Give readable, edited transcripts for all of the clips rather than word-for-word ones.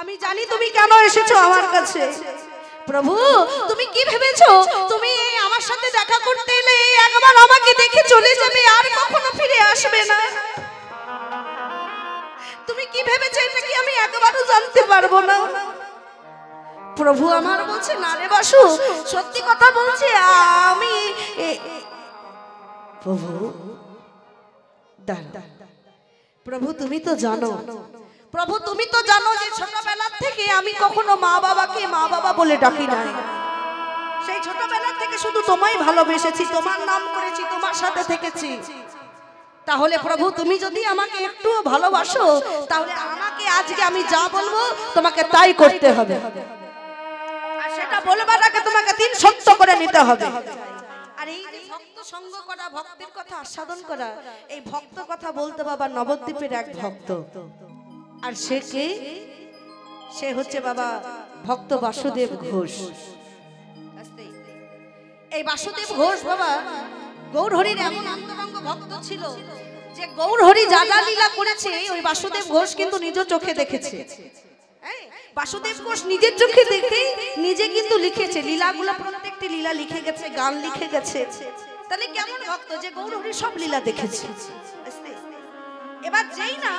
আমি জানি তুমি কেন এসেছো আমার কাছে। প্রভু তুমি কি ভেবেছো তুমি আমার সাথে দেখা করতে এলে একবার আমাকে দেখে চলে যাবে আর কখনো ফিরে আসবে না? তুমি কি ভেবেছো এটা কি আমি একবারও জানতে পারবো না? প্রভু আমার বলছে না রে বাসু, সত্যি কথা বলছি আমি। প্রভু দাঁড়া, প্রভু তুমি তো জানো, প্রভু তুমি তো জানো যে ছোটবেলা থেকে আমি কখনো মা বাবাকে মা বাবা বলে ডাকি নাই। সেই ছোটবেলা থেকে শুধু তোমায় ভালোবেসেছি, তোমার নাম করেছি, তোমার সাথে থেকেছি। তাহলে প্রভু তুমি যদি আমাকে একটু ভালোবাসো তাহলে আমাকে আজকে আমি যা বলবো তোমাকে তাই করতে হবে, আর সেটা বলবার আগে তোমাকে 3 সত্য করে নিতে হবে। আর এই যে ভক্ত সঙ্গ করা, ভক্তির কথা আস্বাদন করা, এই ভক্ত কথা বলতে বাবা নবদ্বীপের এক ভক্ত। আর সে কে? সে হচ্ছে বাবা ভক্ত বাসুদেব ঘোষ। এই বাসুদেব ঘোষ বাবা গৌরহরির এমন অন্তরঙ্গ ভক্ত ছিল যে গৌরহরি যা যা লীলা করেছে ওই বাসুদেব ঘোষ কিন্তু নিজ চোখে দেখেছে। বাসুদেব ঘোষ নিজের চোখে দেখে নিজে কিন্তু লিখেছে লীলাগুলো, প্রত্যেকটি লীলা লিখে গেছে, গান লিখে গেছে। তাহলে কেমন ভক্ত যে গৌরহরি সব লীলা দেখেছে। এবার যেই না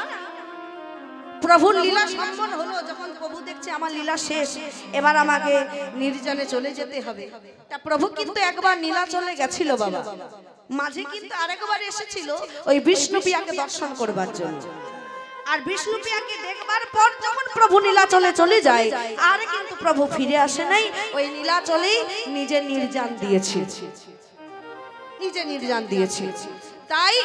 প্রভুর লীলা সম্পন্ন হলো, যখন প্রভু দেখছে আমার লীলা শেষ, এবার আমাকে নির্জনে চলে যেতে হবে, তা প্রভু কিন্তু একবার নীলাচলে গেছিল বাবা, মাঝে কিন্তু আরেকবার এসেছিল ওই বিষ্ণুপ্রিয়াকে দর্শন করবার জন্য। আর বিষ্ণুপ্রিয়াকে দেখবার পর যখন প্রভু নীলাচলে চলে যায় আর কিন্তু প্রভু ফিরে আসে নাই, ওই নীলাচলেই নিজে নির্জান দিয়েছে, নিজে নির্জান দিয়েছে। তাই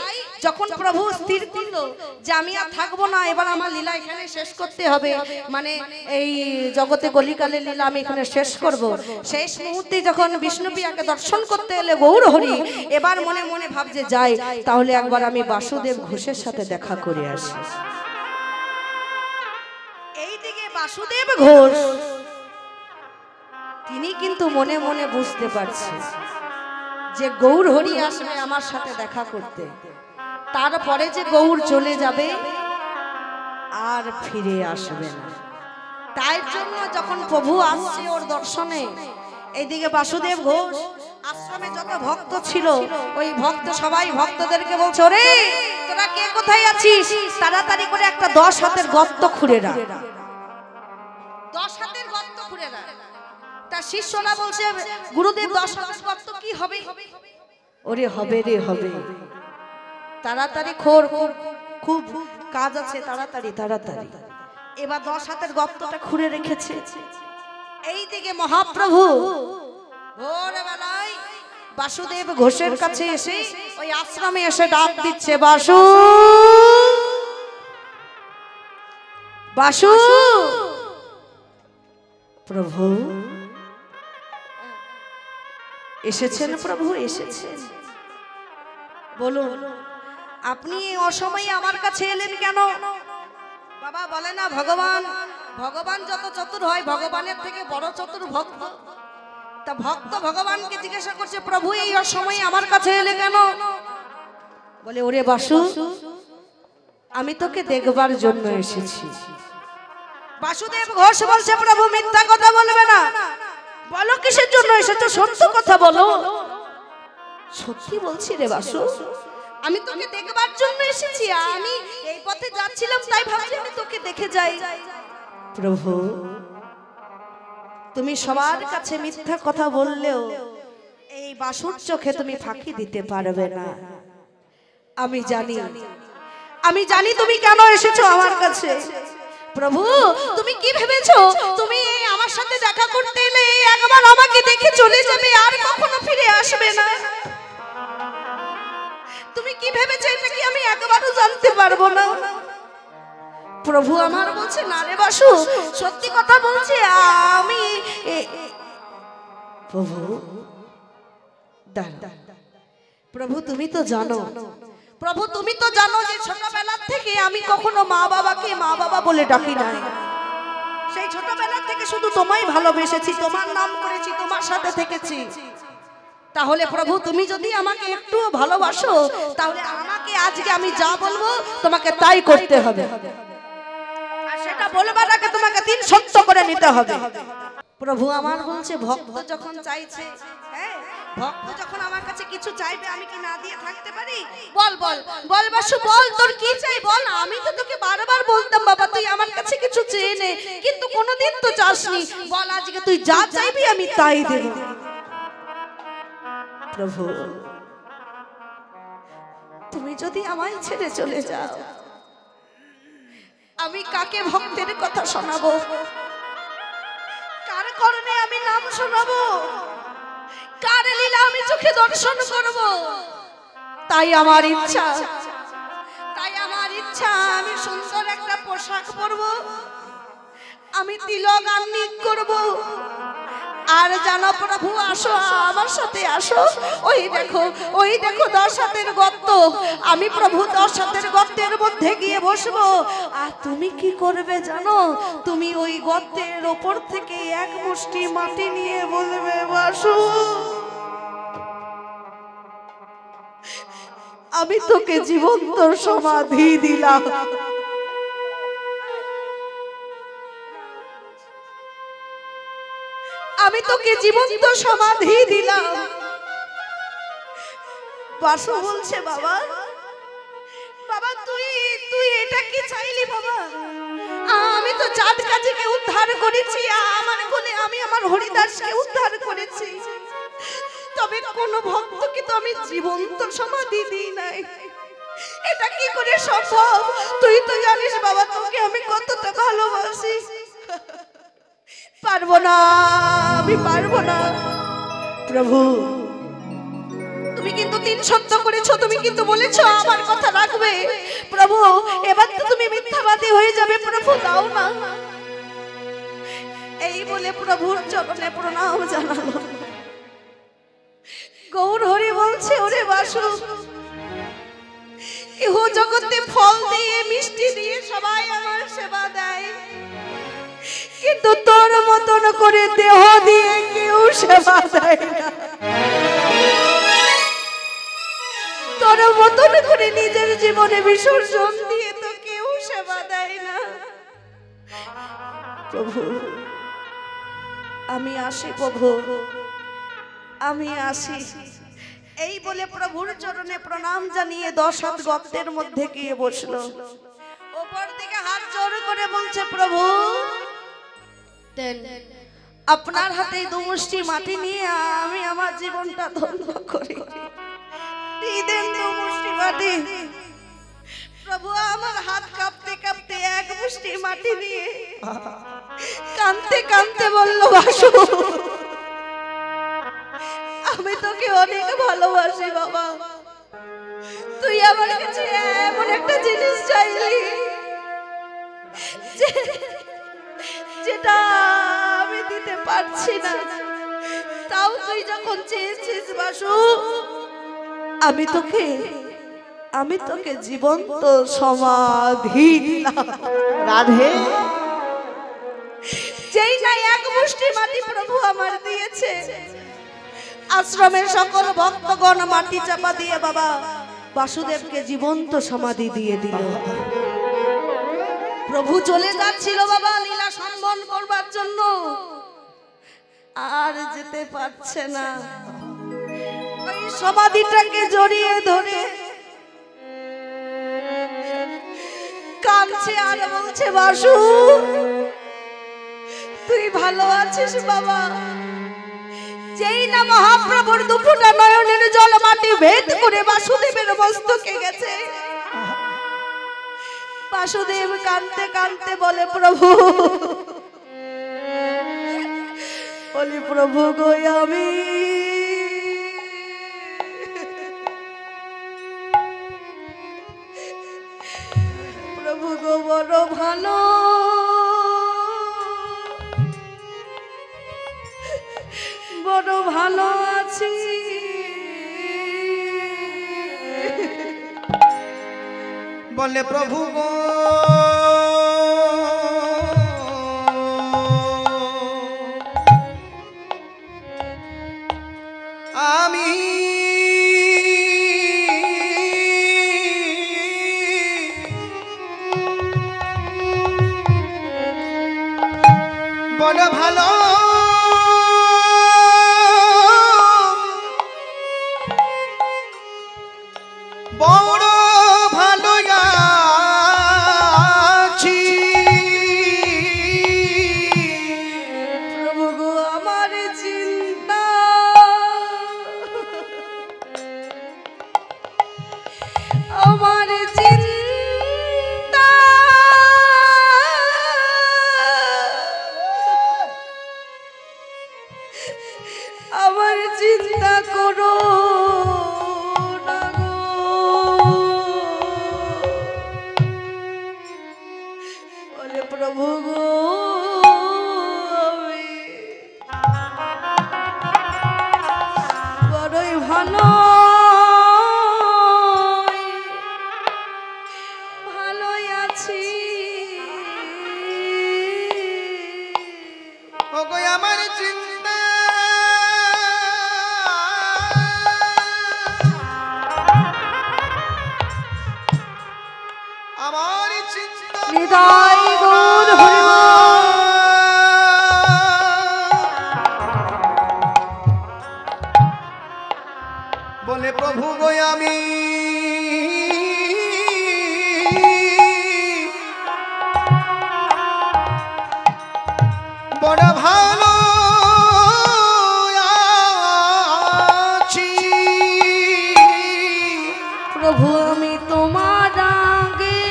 যখন প্রভু স্থির করলো যে আমি আর থাকবো না, এবার আমার লীলা এখানে শেষ করতে হবে, মানে এই জগতে কলিকালে লীলা আমি এখানে শেষ করব, শেষ মুহূর্তে যখন বিষ্ণুপ্রিয়াকে দর্শন করতে এলে গৌরহরি এবার মনে মনে ভাবছে যাই তাহলে একবার আমি বাসুদেব ঘোষের সাথে দেখা করে আসি। এইদিকে বাসুদেব ঘোষ তিনি কিন্তু মনে মনে বুঝতে পারছে যে গৌরহরি আসবে আমার সাথে দেখা করতে, তারপরে যে গৌর চলে যাবে আর ফিরে আসবে না। তাই জন্য যখন প্রভু আসছে ওর দর্শনে, এইদিকে বাসুদেব ঘোষ আশ্রমে যত ভক্ত ছিল ওই ভক্ত সবাই ভক্তদেরকে বলছে ওরে তোরা কে কোথায় আছিস, তাড়াতাড়ি করে একটা 10 হাতের গর্ত খুঁড়ে রাখ, 10 হাতের গর্ত খুঁড়ে রাখ। তার শিষ্যরা বলছে গুরুদেব 10 হাতের গর্ত কি হবে? ওরে হবে রে হবে, তাড়াতাড়ি খোঁড়, খুব কাজ আছে, তাড়াতাড়ি তাড়াতাড়ি। এবার 10 হাতের গর্তটা খুঁড়ে রেখেছে। এইদিকে মহাপ্রভু ভোরবেলায় বাসুদেব ঘোষের কাছে এসে ওই আশ্রমে এসে ডাক দিচ্ছে বাসু বাসু। প্রভু এসেছেন, প্রভু এসেছেন, বলুন আপনি অসময়ে আমার কাছে এলেন কেন? বাবা বলে না ভগবান, ভগবান যত চতুর হয় ভগবানের থেকে বড় চতুর ভক্ত। তা ভক্ত ভগবানকে জিজ্ঞাসা করছে প্রভু এই অসময়ে আমার কাছে এলে কেন? বলে ওরে বাসু আমি তোকে দেখবার জন্য এসেছি। বাসুদেব ঘোষ বলছে প্রভু মিথ্যা কথা বলবে না, বলো কিসের জন্য এসেছো, সত্য কথা বলো। সত্যি বলছি রে বাসু, আমি তোকে দেখবার জন্য এসেছি, আমি এই পথে যাচ্ছিলাম তাই ভাবছি আমি তোকে দেখে যাই। প্রভু তুমি সবার কাছে মিথ্যা কথা বললেও এই বাসুর চোখে তুমি ফাঁকি দিতে পারবে না। আমি জানি, আমি জানি তুমি কেন এসেছো আমার কাছে। প্রভু তুমি কি ভেবেছো তুমি আমার সাথে দেখা করতে এলে একবার আমাকে দেখে চলে যাবে আর কখনো ফিরে আসবে না? তুমি কি ভেবেছো এটা কি আমি একবারও জানতে পারবো না? প্রভু আমার বলছে না রে বাসু, সত্যি কথা বলছি আমি। প্রভু দাঁড়া, প্রভু তুমি তো জানো, প্রভু তুমি তো জানো যে ছোটবেলা থেকে আমি কখনো মা বাবাকে মা বাবা বলে ডাকি নাই। সেই ছোটবেলা থেকে শুধু তোমায় ভালোবেসেছি, তোমার নাম করেছি, তোমার সাথে থেকেছি। তাহলে প্রভু তুমি যদি আমাকে একটু ভালোবাসো তাহলে আমাকে আজকে আমি যা বলবো তোমাকে তাই করতে হবে, আর সেটা বলবার আগে তোমাকে 3 সত্য করে নিতে হবে। প্রভু আমার বলছে ভক্ত যখন চাইছে, হ্যাঁ ভক্ত যখন আমার কাছে কিছু চাইবে আমি কি না দিয়ে থাকতে পারি? বল বল বল বাসু বল, তোর কি চাই বল। আমি তো তোকে বারবার বলতাম বাবা তুই আমার কাছে কিছু চেয়ে নে, কিন্তু কোনোদিন তো চাসনি। বল আজকে তুই যা চাইবি আমি তাই দেব। প্রভু তুমি যদি আমায় ছেড়ে চলে যাও আমি কাকে ভক্তের কথা শোনাবো, কার কারণে আমি নাম শোনাবো, কার লীলা আমি চোখে দর্শন করব? তাই আমার ইচ্ছা আমি সুন্দর একটা পোশাক পরবো, আমি তিলক আন্নিক করব। আর জানো প্রভু আসো আমার সাথে আসো, ওই দেখো 10 হাতের গর্ত, আমি প্রভু 10 হাতের গর্তের মধ্যে গিয়ে বসবো। আর তুমি কি করবে জানো? তুমি ওই গর্তের ওপর থেকে এক মুষ্টি মাটি নিয়ে বলবে বাসু আমি তোকে জীবন্ত সমাধি দিলাম। আমি তোকে জীবন্ত সমাধি দিলাম। বাসু বলছে বাবা বাবা তুই এটা কি চাইলি বাবা? আমি তো চাঁদ কাজীকে উদ্ধার করেছি, আমার কোলে আমি আমার হরিদাসকে উদ্ধার করেছি, তবে কোন ভক্তকে তো আমি জীবন্ত সমাধি দিই নাই। এটা কি করে সম্ভব? তুই তো জানিস বাবা তোকে আমি কতটা ভালোবাসি। পারবো না, আমি পারবো না। প্রভু তুমি কিন্তু 3 সত্য করেছো, তুমি কিন্তু বলেছো আমার কথা রাখবে। প্রভু এবার তো তুমি মিথ্যাবাদী হয়ে যাবে, প্রভু দাও না। এই বলে প্রভুর চরণে প্রণাম জানালো। গৌর হরি বলছে ওরে বাসু ইহ জগতে ফল দিয়ে মিষ্টি দিয়ে সবাই আমার সেবা দেয়, কিন্তু তোর মতন করে দেহ দিয়ে কেউ সেবা দেয় না। তোর মতন করে নিজের জীবনে বিসর্জন দিয়ে তো কেউ সেবা দেয় না। প্রভু আমি আসি, প্রভু আমি আসি। এই বলে প্রভুর চরণে প্রণাম জানিয়ে 10 হাত গর্তের মধ্যে গিয়ে বসলো। উপর থেকে হাত জোর করে বলছে প্রভু আপনার হাতে 2 মুষ্টি মাটি নিয়ে আমি আমার জীবনটা ধন্য করি। দেন 2 মুষ্টি মাটি। প্রভু আমার হাত কাঁপতে কাঁপতে 1 মুষ্টি মাটি নিয়ে কাঁদতে কাঁদতে বলল বাসু আমি তোকে অনেক ভালোবাসি বাবা, তুই আমার কাছে এমন একটা জিনিস চাইলি যেটা আমি দিতে পারছি না, তাও তুই যখন চেয়েছিস বাসু আমি তোকে জীবন্ত সমাধি দিলাম। রাধে যেই না 1 মুষ্টি মাটি প্রভু আমার দিয়েছে, আশ্রমের সকল ভক্তগণ মাটি চাপা দিয়ে বাবা বাসুদেবকে জীবন্ত সমাধি দিয়ে দিল। প্রভু চলে যাচ্ছিল বাবা লীলা সম্বন করবার জন্য, আর যেতে পারছে না। ওই সমাধিটাকে জড়িয়ে ধরে কাঁদছে আর বলছে বাসু তুই ভালো আছিস বাবা? যেই না মহাপ্রভুর দুফুটা নয়নের জল মাটি ভেদ করে বাসুদেবের মস্তকে গেছে, বাসুদেব কাঁদতে কাঁদতে বলে প্রভু প্রভু গো আমি প্রভু গো বড় ভালো বড় ভালো আছি, বলে প্রভু গো আমি বড় ভালো বড় ভালো আছি প্রভু গো আমার চিন্তা আমার চিন্তা আমার চিন্তা করো না গো। বলে প্রভু গো আমি বড়ই ভালো ভালোই আছি। ওগো আমার চিন্তা আমার চিন্তা নিতাই গৌর হরিবল। বলে প্রভু গো আমি বড় ভালো আছি প্রভু আমি তোমার আগে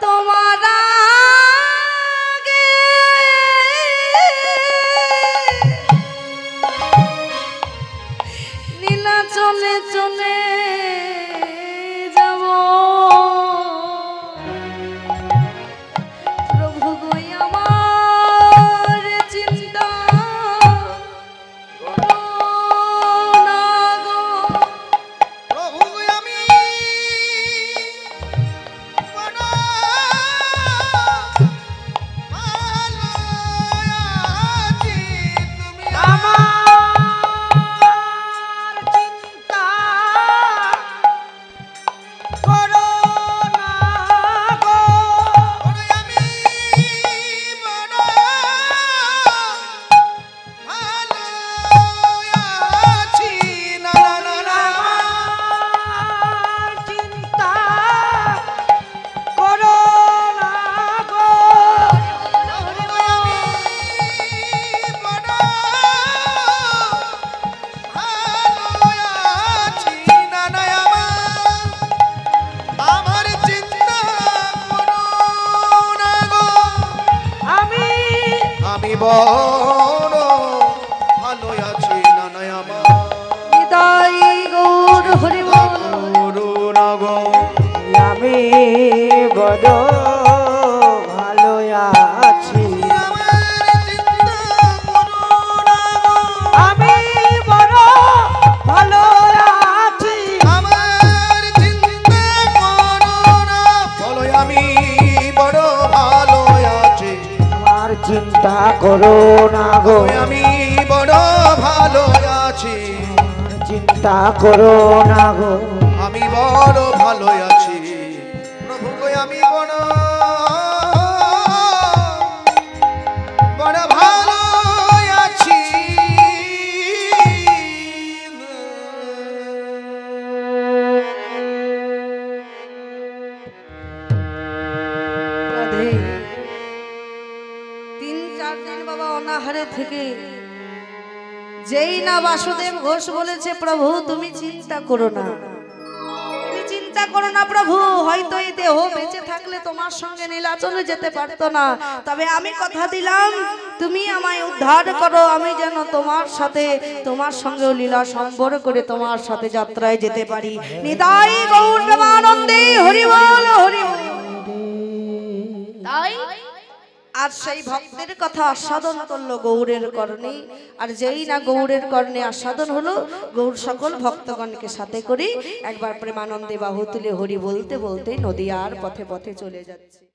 তোমার আগে নীলা চলে চলে যাব। প্রভু গো আমার চিন্তা করো না গো। প্রভু গো আমি বড় ভালো আছি তুমি আমার চিন্তা করো না গো আমি বড় ভালো আছি না না না আমার চিন্তা করো না গো আমি বড় ভালো আছি না না আমার চিন্তা করো না গো আমি বড় ভালো আছি না না আমার নিতাই গৌর হরিবল। করো না গো আমি বড় ভালো আছি আমার চিন্তা করো না গো আমি বড় ভালো আছি আমার চিন্তা করো না বলো আমি বড় ভালো আছি আমার চিন্তা করো না গো আমি বড় ভালো আছি চিন্তা করো না গো আমি বড় ভালো আছি প্রভু গো আমি বড় বড় ভালো আছি রাধে। 3-4 দিন বাবা অনাহারে থেকে যেই না বাসুদেব ঘোষ বলেছে প্রভু তুমি চিন্তা করো না, তুমি চিন্তা করো না প্রভু, হয়তো এই দেহ বেঁচে থাকলে তোমার সঙ্গে নীলাচলে যেতে পারতো না, তবে আমি কথা দিলাম তুমি আমায় উদ্ধার করো, আমি যেন তোমার সাথে তোমার সঙ্গে লীলা সম্বর করে তোমার সাথে যাত্রায় যেতে পারি। নিতাই গৌর প্রেমানন্দে হরি বল হরি বল। তাই আর সেই ভক্তের কথা আস্বাদন করলো গৌরের কর্ণে, আর যেই না গৌরের কর্ণে আস্বাদন হলো, গৌর সকল ভক্তগণকে সাথে করে একবার প্রেমানন্দে বাহু তুলে হরি বলতে বলতে নদীয়ার পথে পথে চলে যাচ্ছে।